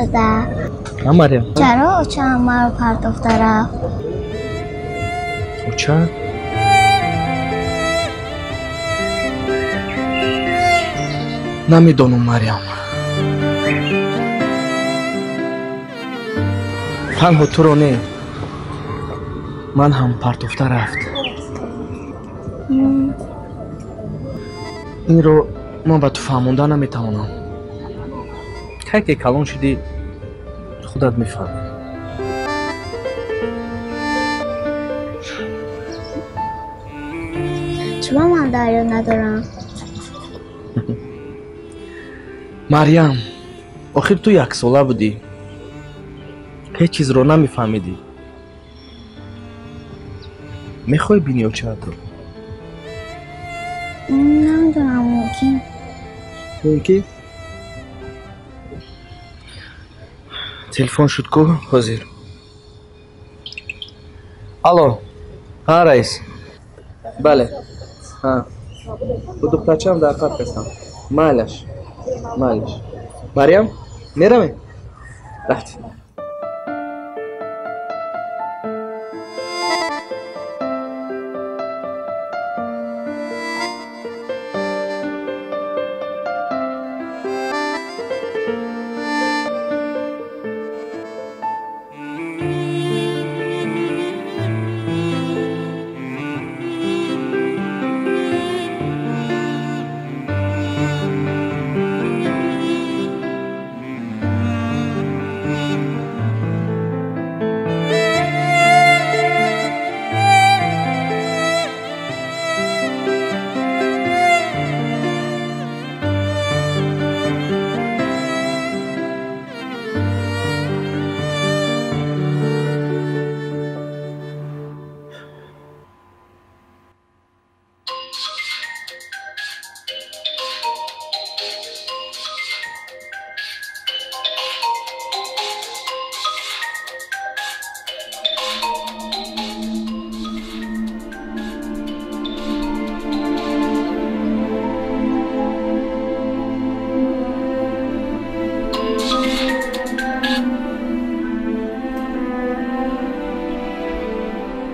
داده. مریم چرا اوچه همه رو پرداخته رفت؟ اوچه؟ نمیدونم مریم. تنها تو رو نه، من هم پرداخته رفت. این رو من به تو فهمونده نمیتوانم. که کلان شدی خودت میفهمی. چرا من دریا ندارم؟ مریم آخر تو 1 ساله بودی، هیچ چیز رو نمیفهمیدی. میخوای بینی اوچه تو؟ نمیدونم. ممکن تلفن شد کو حاضر. الو ها رئیس. بله ها با دخترچم در خط هستم. مالش مریم میرم رفت.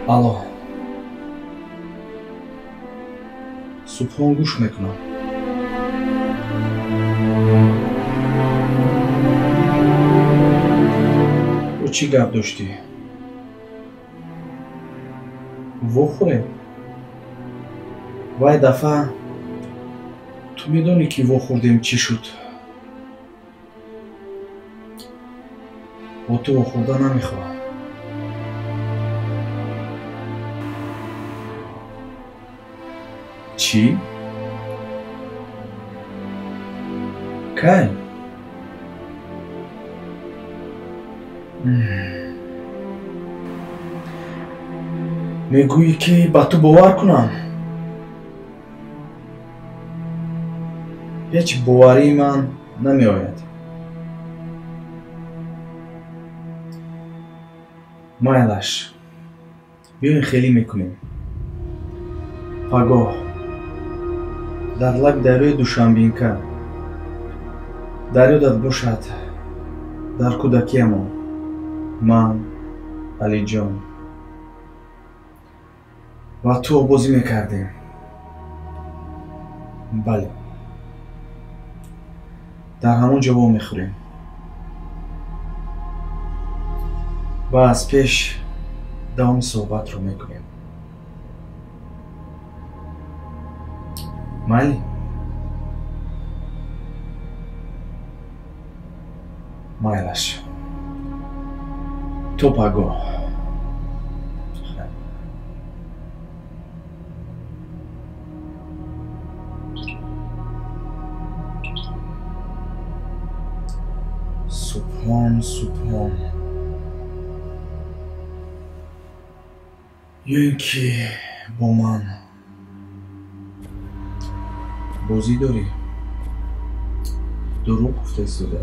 الو صبحان گوش میکنم. تو چی گپ داشتی؟ وخوره وای دفعه تو میدونی که وخوردیم چی شد؟ با تو وخورده نمیخوام. چی؟ کی؟ میگویی که با تو باور کنم؟ هیچ باوری من نمی آید. مایلش بیاین خیلی میکنیم. پگاه در لب دریای دوشنبینکا دریا داد باشد در کودکیمان من علی جان و تو بازی میکردیم. بله در همون جا میخوریم و از پیش دوام صحبت رو میکنیم. مالی مایلش تو پگاه سبحان یا اینکه با من بازی داری دروغ گفته سوده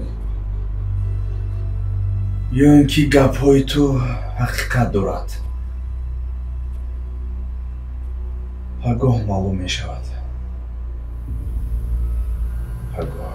یا اینکه گپ های تو حقیقت دارد. پگاه معلوم می شود. پگاه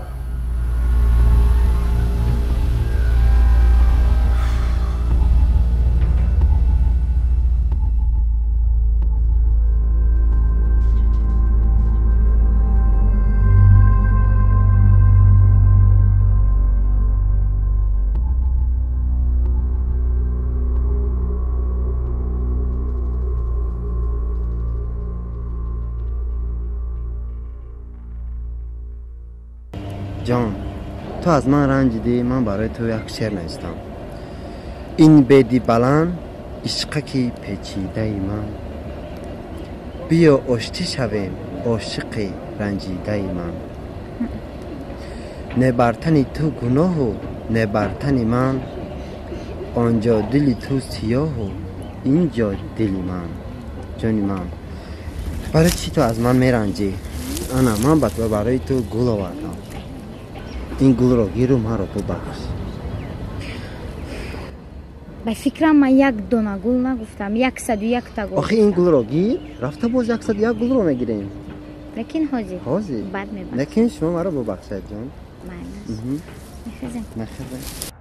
جان تو از من رنجیدی، من برای تو یک شعر نوشتم. این بدی بلند عشقکی پیچیده ای من، بیا آشتی شویم عاشق رنجیده ای من. نه بر تن تو گناه و نه بر تن من، آنجا دلی تو سیاه و اینجا دلی من. جانی من برای چی تو از من میرنجی؟ انا من برای تو گل آوردم، این گل رو گیر و من رو ببخش. به فکرم من یک دونه گل نگفتم، 101 تا گل. آخه این گل رو گیر، رفته باز 101 گل رو میگیریم. لیکن حاجی بعد میبخشم. لیکن شما مرا ببخشید جان. معنیش نخیزم.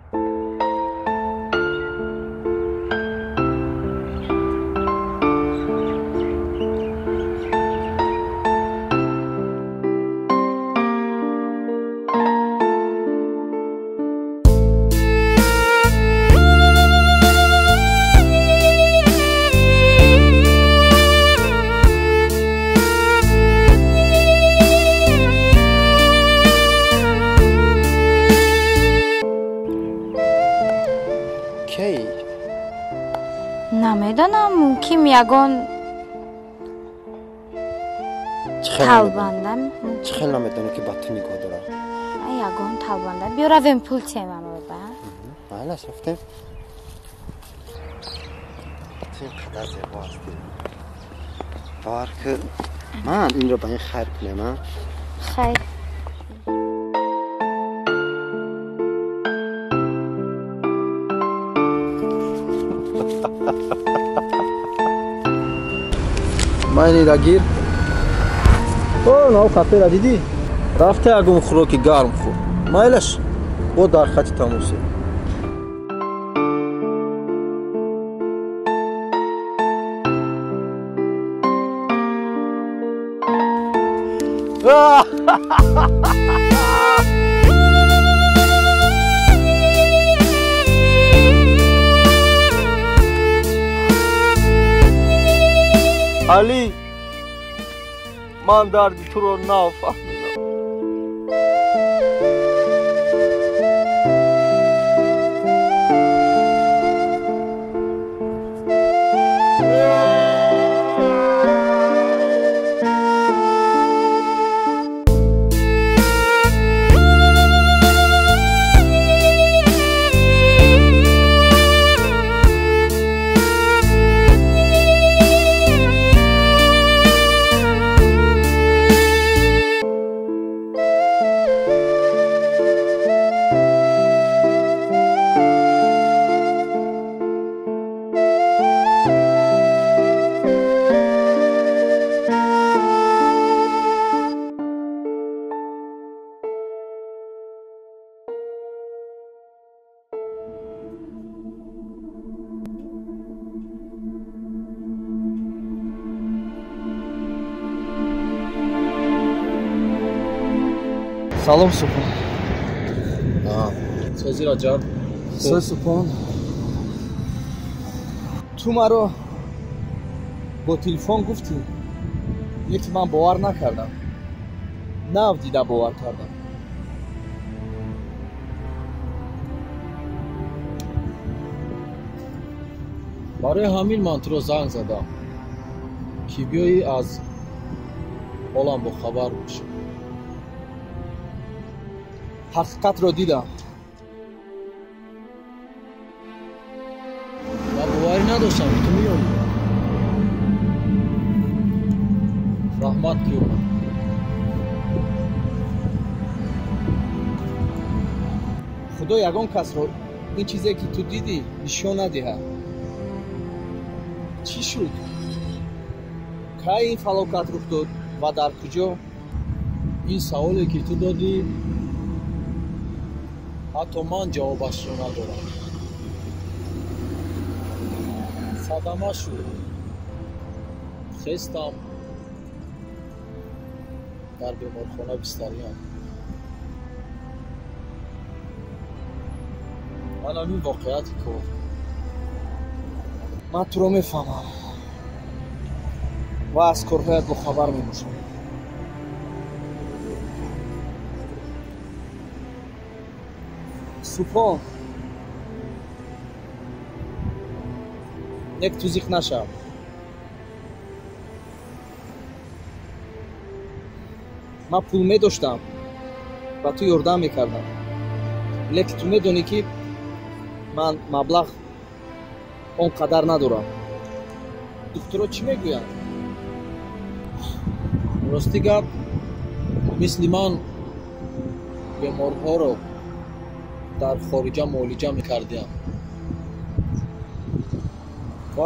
نمیدانم، ممکن یگان تلبنده. چه خیلی نمیدانم که با تو نگاه دارم. یگان تلبنده. بیا رویم پول تیم هم ببر. بله رفتیم. این قدر زیبا هستی. باور که من این رو با این خیر کنم. خیر. майни рагир нав хатера дидӣ рафта ягон хӯроки гарм хӯр майлаш бо дар хати тамосе али ман дарди туро нафаҳмидам. салом супон. сози раҷаб. сой супон. ту маро бо телефон гуфтӣ, лекин ман бовар накардам. нав дида бовар кардам. барои ҳамин ман туро занг задам ки биёӣ аз ҳолам бохабар бошӣ. ҳақиқатро дидам ва боварӣ надоштам ки ту меоӣ. раҳмат ки омад. худо ягон касро ин чизе ки ту дидӣ нишон надиҳад. чӣ шуд? кай ин фалокат рух дод ва дар куҷо? ин саволе ки ту додӣ ҳатто ман ҷавобашро надорам. садама шуд. хестам дар беморхона бистариам. ман ҳамин воқеияти кор. ман туро мефаҳмам ва аз корҳоят бохабар мебошам. سوپان یک توزیق نشم من پول می داشتم و تو یردم میکردم لیکن تو میدونی که من مبلغ اونقدر ندارم دکترها چی میگویند راستی گپ مثل من بیمارها رو در خارجه معالجه میکردیم و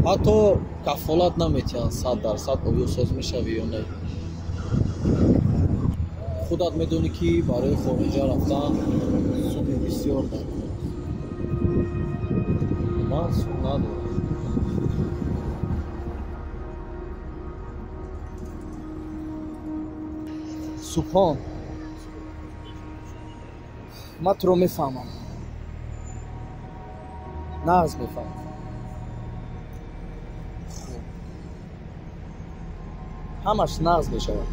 حتی کفالت نمیتیند 100% آیا ساز میشوی یا نه خودت میدونی که برای خارجه رفتن سود بسیار دارد من سود ندارم سوپان من تو رو میفهمم نغز میفهمم همش نغز میشود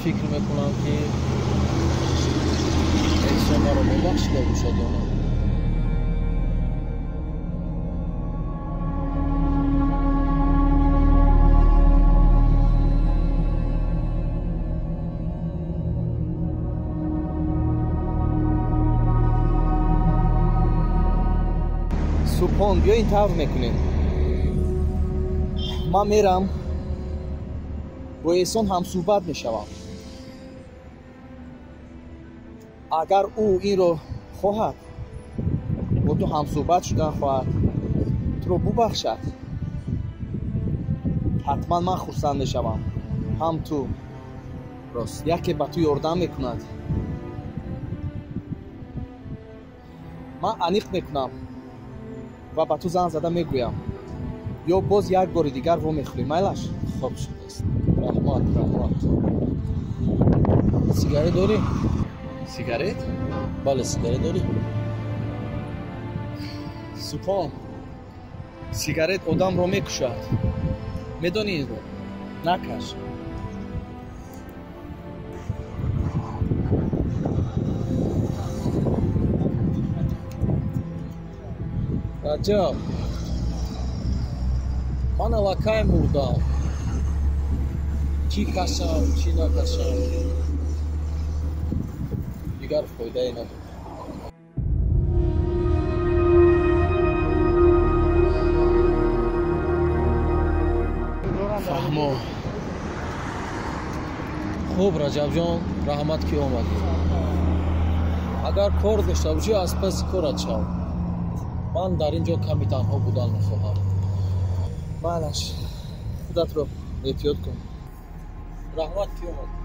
فکر میکنم که انسان ما رو ببخشیده باشد یا نه سوپان بیا این طور میکنیم من میرم با احسان هم صحبت میشوم اگر او این رو خواهد با تو هم صحبت شدن خواهد تو رو ببخشد حتما من خرسند میشوم هم تو راست یکی به تو یردم میکند من انیق میکنم و به تو زنگ زده میگویم یا باز یک بار دیگر رو میخوری میلش خوب شده است رحمت سیگارت داری؟ سیگارت؟ بله سیگارت داری؟ سوپان سیگارت آدم رو میکشد میدونی این رو نکش رجب من الکای مردم چی کشم چی نکشم دیگر فایده ای نداره فهمو خوب رجب جان رحمت کی اومد اگر کار داشته باشی از پس کارت شو من در اینجا کمی تنها بودن میخواهم مالش خودت رو احتیاط کن رحمت کی اومد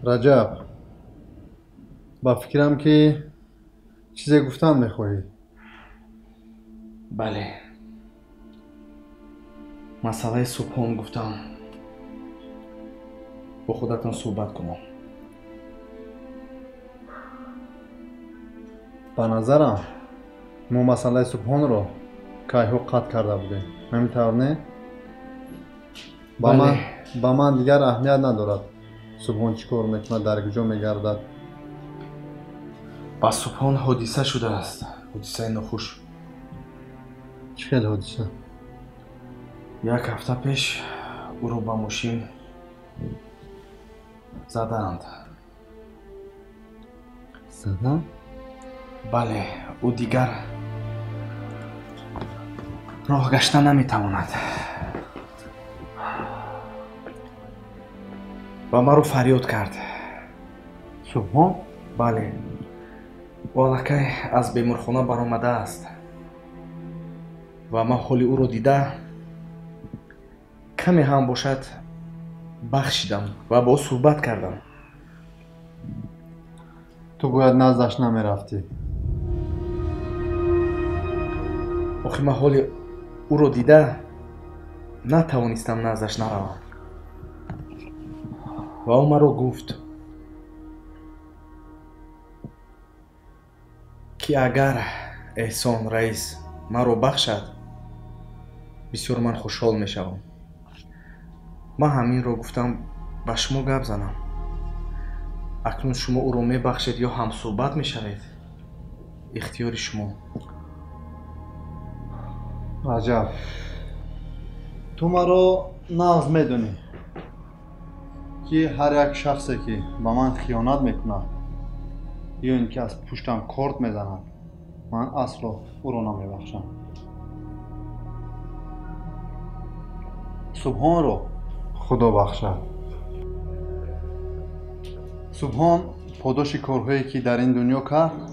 رجب با فکرم که چیزی گفتم میخواهی بله مسئله سوپان گفتم با خودتان صحبت کنم به نظرم ما مسئله سبحان رو که قطع کرده بودیم همینطور نه؟ با من دیگر اهمیت ندارد سبحان چی کار میکنه در کجا میگردد با سوپان حادثه شده است حادثه نخوش چی خیلی حادثه؟ یک هفته پیش او رو با ماشین زدند. زدن؟ بله، او دیگر راه گشته نمیتواند و ما رو فریاد کرد. سبحان؟ بله، والله از بیمارخانه برآمده است و من حال او رو دیده کمی هم باشد بخشیدم و با او صحبت کردم. تو باید نزدش نمیرفتی. آخه من حال او رو دیده نتوانستم نزدش نروم و او مرا گفت که اگر احسان رئیس مرا بخشد بسیار من خوشحال میشوم. من همین رو گفتم با شما گپ زنم. اکنون شما او رو میبخشید یا هم صحبت میشوید؟ اختیار شما. عجب. تو مرا نغز میدونی که هر یک شخصی که با من خیانت میکنه یا اینکه از پشتم کارت میزنه من اصلا او رو نمیبخشم. سبحان رو خدا بخشد. سبحان پاداش کارهایی که در این دنیا کرد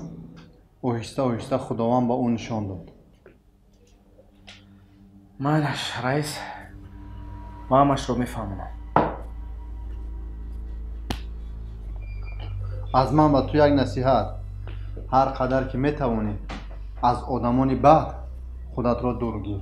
آهسته آهسته خداوند به او نشان داد. مالش رئیس، من همش رو میفهمم. از من به تو یک نصیحت، هر قدر که میتوانی از آدمان بد خودت را دور گیر.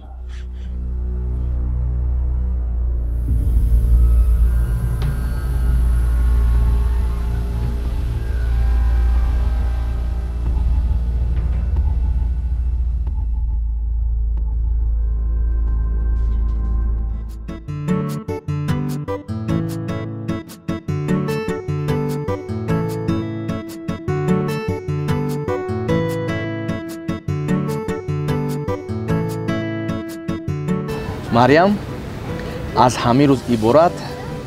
مریم از همین روز عبارت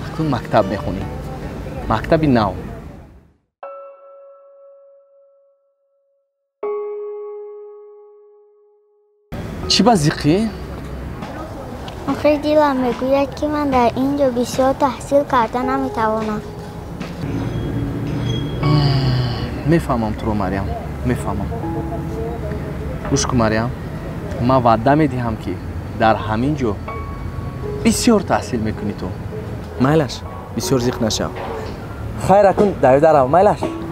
اکنون مکتب میخونی. مکتبی نو. چی بازیقی؟ آخه دیلم میگوید که من در اینجا بسیار تحصیل کرده نمیتوانم. میفهمم تو رو مریم، میفهمم. گوش کن مریم، من وعده میدهم که در همین جو بسیار تحصیل میکنی تو. مایلش بسیار زیق نشو. خیر اکن دویده رو. مایلش خیر.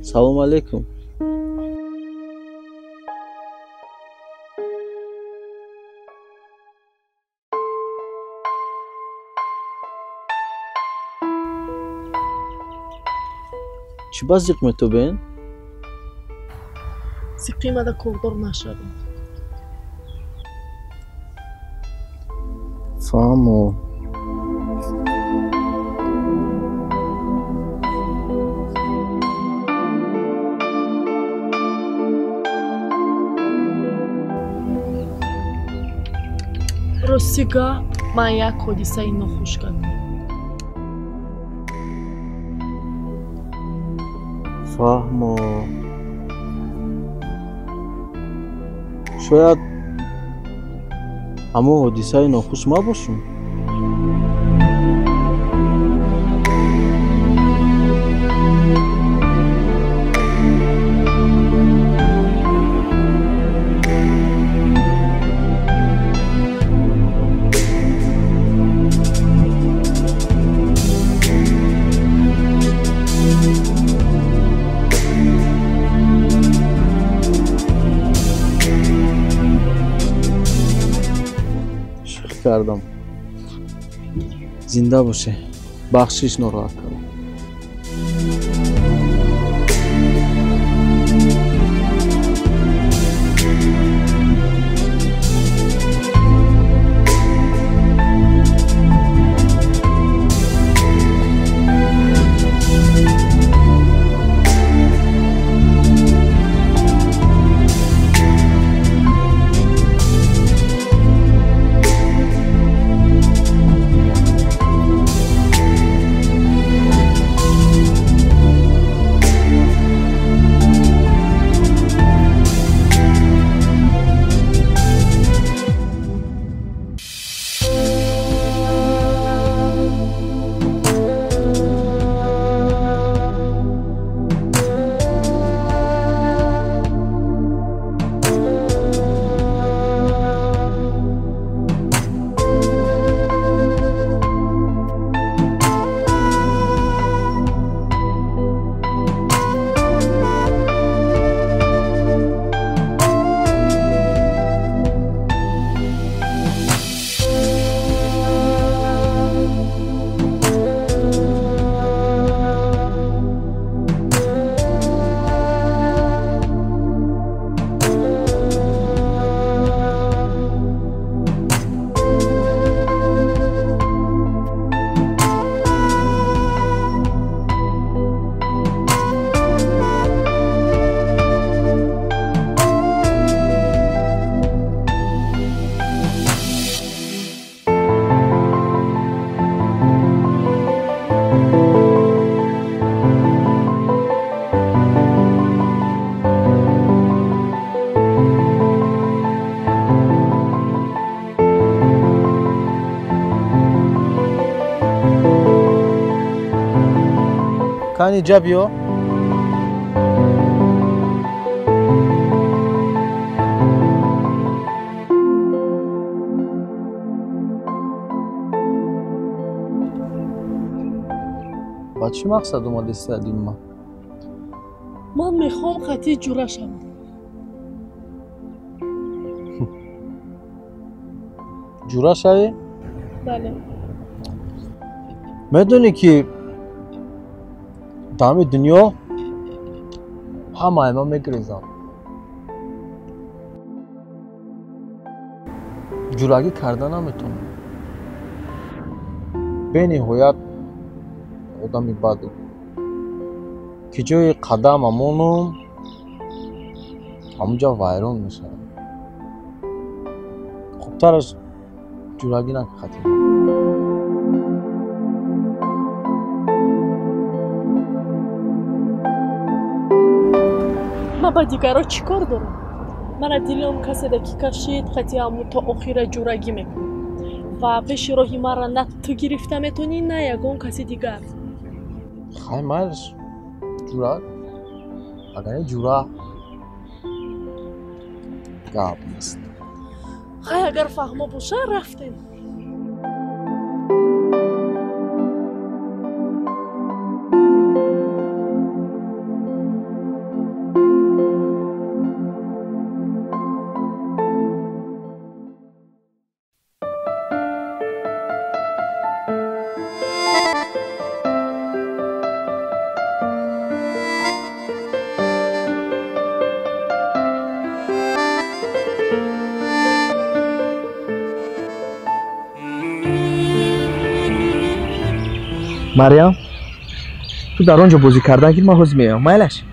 سلام علیکم. چی باز زیق میتوبین؟ زیقیمه ده کوردار نشدم. فهمو. Ростига من یک حادثه ناخوش کردم. فهمو شاید همون حادثه ناخوش ما باشیم. کردم زنده باشه. بخشش ناراحت کردم. کانی اینجا بیا. با چی مقصد اومدی استادیم ما؟ من میخوام خطی جورا شم. جورا شوی؟ بله. میدونی که تمام دنیا همه ما میگریزن. جورایی کردن نمیتونم. به نهایت آدمی بد که جای قدممونو همونجا ویران میشه. خوبتر از جورایی نکردیم. من با دیگرها چی کار دارم؟ من دیلم کسی که کشید خطی همون تا آخر جورگی میکنم و پیش راهی مرا نه تو گرفته میتونی نه یگون کسی دیگر. خیلی مرش جورا اگر جورا گاب نیست. خیلی اگر فهمه باشه رفتیم. مریم تو در آنجا بازی کردن که من حوض میام مایلش